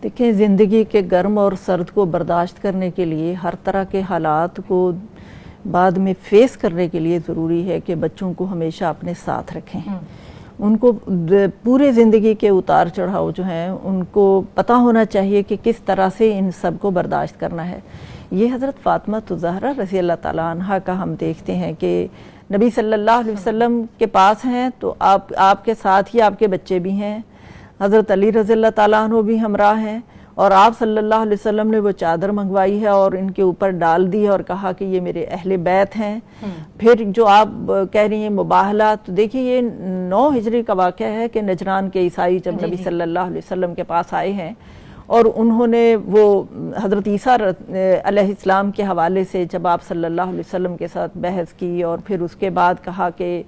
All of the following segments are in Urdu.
دیکھیں، زندگی کے گرم اور سرد کو برداشت کرنے کے لیے، ہر طرح کے حالات کو بعد میں فیس کرنے کے لیے ضروری ہے کہ بچوں کو ہمیشہ اپنے ساتھ رکھیں. ان کو پورے زندگی کے اتار چڑھاؤ جو ہیں ان کو پتہ ہونا چاہیے کہ کس طرح سے ان سب کو برداشت کرنا ہے. یہ حضرت فاطمہ الزہرا رضی اللہ تعالیٰ عنہ کا ہم دیکھتے ہیں کہ نبی صلی اللہ علیہ وسلم کے پاس ہیں تو آپ کے ساتھ ہی آپ کے بچے بھی ہیں. حضرت علی رضی اللہ تعالیٰ عنہ بھی ہمراہ ہیں، اور آپ صلی اللہ علیہ وسلم نے وہ چادر منگوائی ہے اور ان کے اوپر ڈال دی اور کہا کہ یہ میرے اہل بیت ہیں. پھر جو آپ کہہ رہی ہیں مباہلہ، تو دیکھیے یہ 9 ہجری کا واقعہ ہے کہ نجران کے عیسائی جب نبی صلی اللہ علیہ وسلم کے پاس آئے ہیں اور انہوں نے وہ حضرت عیسیٰ علیہ السلام کے حوالے سے جب آپ صلی اللہ علیہ وسلم کے ساتھ بحث کی اور پھر اس کے بعد کہا کہ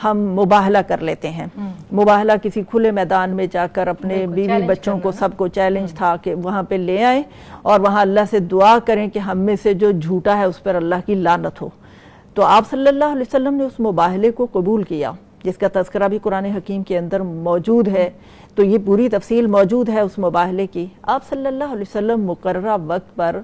ہم مباہلہ کر لیتے ہیں. مباہلہ کسی کھلے میدان میں جا کر اپنے بیوی بچوں کو سب کو چیلنج تھا کہ وہاں پہ لے آئیں اور وہاں اللہ سے دعا کریں کہ ہم میں سے جو جھوٹا ہے اس پر اللہ کی لعنت ہو. تو آپ صلی اللہ علیہ وسلم نے اس مباہلے کو قبول کیا، جس کا تذکرہ بھی قرآن حکیم کے اندر موجود ہے. تو یہ پوری تفصیل موجود ہے اس مباہلے کی. آپ صلی اللہ علیہ وسلم مقررہ وقت پر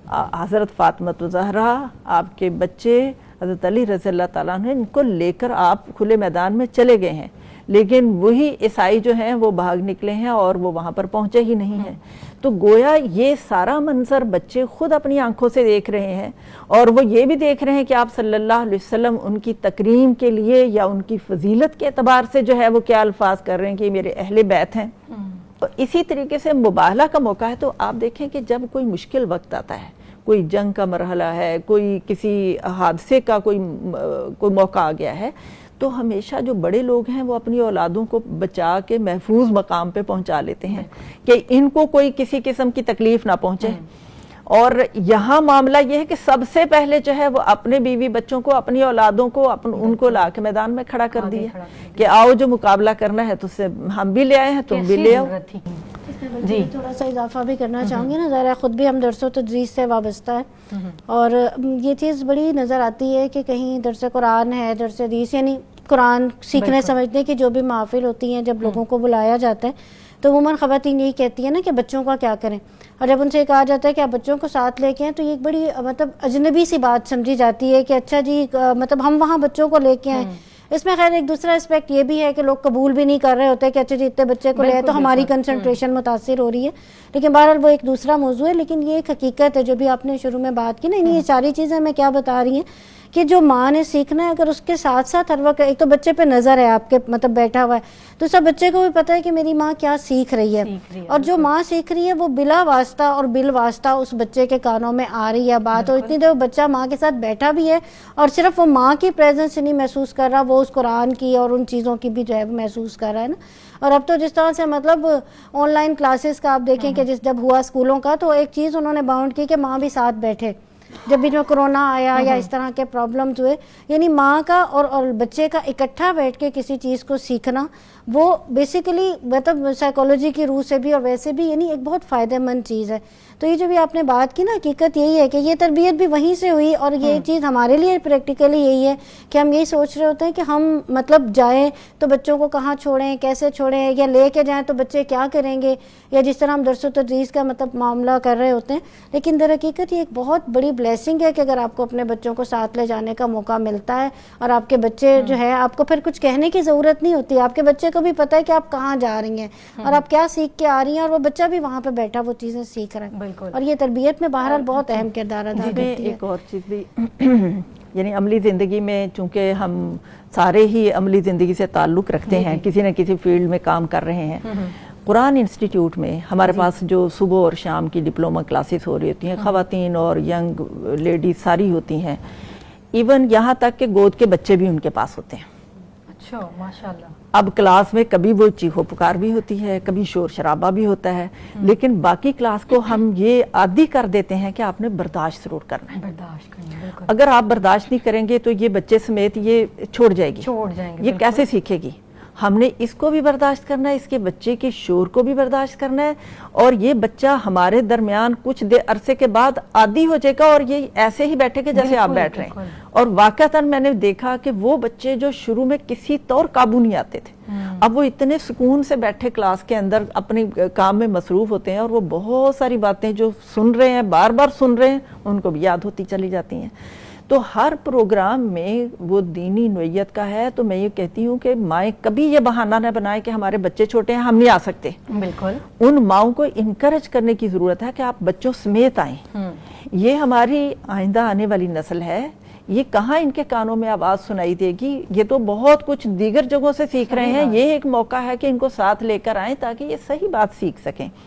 حضرت فاطمہ الزہرا، آپ کے بچے حضرت علی رضی اللہ تعالیٰ عنہ، ان کو لے کر آپ کھلے میدان میں چلے گئے ہیں، لیکن وہی عیسائی جو ہیں وہ بھاگ نکلے ہیں اور وہ وہاں پر پہنچے ہی نہیں ہیں. تو گویا یہ سارا منظر بچے خود اپنی آنکھوں سے دیکھ رہے ہیں، اور وہ یہ بھی دیکھ رہے ہیں کہ آپ صلی اللہ علیہ وسلم ان کی تکریم کے لیے یا ان کی فضیلت کے اعتبار سے جو ہے وہ کیا الفاظ کر رہے ہیں کہ میرے اہل بیت ہیں. تو اسی طریقے سے مباہلہ کا موقع ہے تو آپ دیکھیں کہ جب کوئی مشکل وقت آتا ہے، کوئی جنگ کا مرحلہ ہے، کوئی کسی حادثے کا کوئی موقع آ گیا ہے، تو ہمیشہ جو بڑے لوگ ہیں وہ اپنی اولادوں کو بچا کے محفوظ مقام پہ پہنچا لیتے ہیں کہ ان کو کوئی کسی قسم کی تکلیف نہ پہنچے. اور یہاں معاملہ یہ ہے کہ سب سے پہلے جو ہے وہ اپنے بیوی بچوں کو، اپنی اولادوں کو ان کو لا کے میدان میں کھڑا کر دیا کہ آؤ جو مقابلہ کرنا ہے تو سے ہم بھی لے آئے ہیں، تم بھی لے آؤ. جی تھوڑا سا اضافہ بھی کرنا چاہوں گی نا، ظاہر ہے خود بھی ہم درس و تدریس سے وابستہ ہے، اور یہ چیز بڑی نظر آتی ہے کہ کہیں درس قرآن ہے، درس حدیث، یعنی قرآن سیکھنے سمجھنے کی جو بھی محافل ہوتی ہیں، جب لوگوں کو بلایا جاتا ہے تو عموماً خواتین یہی کہتی ہیں نا کہ بچوں کا کیا کریں، اور جب ان سے کہا جاتا ہے کہ آپ بچوں کو ساتھ لے کے آئیں تو یہ ایک بڑی مطلب اجنبی سی بات سمجھی جاتی ہے کہ اچھا جی مطلب ہم وہاں بچوں کو لے کے آئیں. اس میں خیر ایک دوسرا اسپیکٹ یہ بھی ہے کہ لوگ قبول بھی نہیں کر رہے ہوتے کہ اچھا جی اتنے بچے کو لے تو ہماری کنسنٹریشن متاثر ہو رہی ہے، لیکن بہرحال وہ ایک دوسرا موضوع ہے. لیکن یہ ایک حقیقت ہے جو بھی آپ نے شروع میں بات کی نا، یہ ساری چیزیں میں کیا بتا رہی ہیں کہ جو ماں نے سیکھنا ہے، اگر اس کے ساتھ ساتھ ہر وقت ایک تو بچے پہ نظر ہے آپ کے مطلب بیٹھا ہوا ہے، تو سب بچے کو بھی پتہ ہے کہ میری ماں کیا سیکھ رہی ہے، اور جو ماں سیکھ رہی ہے وہ بلا واسطہ اور بال واسطہ اس بچے کے کانوں میں آ رہی ہے بات، اور اتنی دیر بچہ ماں کے ساتھ بیٹھا بھی ہے اور صرف وہ ماں کی پریزنس نہیں محسوس کر رہا، وہ اس قرآن کی اور ان چیزوں کی بھی جو ہے محسوس کر رہا ہے نا. اور اب تو جس طرح سے مطلب آن لائن کلاسز کا آپ دیکھیں کہ جب ہوا اسکولوں کا، تو ایک چیز انہوں نے باؤنڈ کی کہ ماں بھی ساتھ بیٹھے. جب بھی جو کرونا آیا یا اس طرح کے پرابلمز ہوئے، یعنی ماں کا اور بچے کا اکٹھا بیٹھ کے کسی چیز کو سیکھنا، وہ بیسیکلی مطلب سائیکالوجی کی روح سے بھی اور ویسے بھی یعنی ایک بہت فائدہ مند چیز ہے. تو یہ جو بھی آپ نے بات کی نا، حقیقت یہی ہے کہ یہ تربیت بھی وہیں سے ہوئی، اور یہ چیز ہمارے لیے پریکٹیکلی یہی ہے کہ ہم یہی سوچ رہے ہوتے ہیں کہ ہم مطلب جائیں تو بچوں کو کہاں چھوڑیں، کیسے چھوڑیں، یا لے کے جائیں تو بچے کیا کریں گے، یا جس طرح ہم درس و تدریس کا مطلب معاملہ کر رہے ہوتے ہیں. لیکن در حقیقت یہ ایک بہت بڑی بلیسنگ ہے کہ اگر آپ کو اپنے بچوں کو ساتھ لے جانے کا موقع ملتا ہے، اور آپ کے بچے جو ہے آپ کو پھر کچھ کہنے کی ضرورت نہیں ہوتی، آپ کے بچے کو بھی پتہ ہے کہ آپ کہاں جا رہی ہیں اور آپ کیا سیکھ کے آ رہی ہیں، اور وہ بچہ بھی وہاں پہ بیٹھا وہ چیزیں سیکھ رہا ہے. اور یہ تربیت میں بہرحال بہت اہم کردار ادا کرتی ہے. ایک اور چیز بھی یعنی عملی زندگی میں، چونکہ ہم سارے ہی عملی زندگی سے تعلق رکھتے ہیں، کسی نہ کسی فیلڈ میں کام کر رہے ہیں. قرآن انسٹیٹیوٹ میں ہمارے پاس جو صبح اور شام کی ڈپلومہ کلاسز ہو رہی ہوتی ہیں، خواتین اور ینگ لیڈیز ساری ہوتی ہیں، ایون یہاں تک کہ گود کے بچے بھی ان کے پاس ہوتے ہیں. اچھا ماشاءاللہ. اب کلاس میں کبھی وہ چیخو پکار بھی ہوتی ہے، کبھی شور شرابہ بھی ہوتا ہے، لیکن باقی کلاس کو ہم یہ عادی کر دیتے ہیں کہ آپ نے برداشت ضرور کرنا ہے. برداشت کرنا ہے. اگر آپ برداشت نہیں کریں گے تو یہ بچے سمیت یہ چھوڑ جائے گی، چھوڑ جائیں گے. یہ کیسے سیکھے گی؟ ہم نے اس کو بھی برداشت کرنا ہے، اس کے بچے کے شور کو بھی برداشت کرنا ہے، اور یہ بچہ ہمارے درمیان کچھ دیر عرصے کے بعد عادی ہو جائے گا اور یہ ایسے ہی بیٹھے گا جیسے آپ بیٹھ رہے ہیں. اور واقعتاً میں نے دیکھا کہ وہ بچے جو شروع میں کسی طور قابو نہیں آتے تھے، اب وہ اتنے سکون سے بیٹھے کلاس کے اندر اپنے کام میں مصروف ہوتے ہیں، اور وہ بہت ساری باتیں جو سن رہے ہیں، بار بار سن رہے ہیں، ان کو بھی یاد ہوتی چلی جاتی ہیں. تو ہر پروگرام میں وہ دینی نوعیت کا ہے. تو میں یہ کہتی ہوں کہ مائیں کبھی یہ بہانہ نہ بنائیں کہ ہمارے بچے چھوٹے ہیں ہم نہیں آ سکتے. بالکل ان ماؤں کو انکریج کرنے کی ضرورت ہے کہ آپ بچوں سمیت آئیں. یہ ہماری آئندہ آنے والی نسل ہے، یہ کہاں ان کے کانوں میں آواز سنائی دے گی؟ یہ تو بہت کچھ دیگر جگہوں سے سیکھ رہے ہیں. یہ ایک موقع ہے کہ ان کو ساتھ لے کر آئیں تاکہ یہ صحیح بات سیکھ سکیں.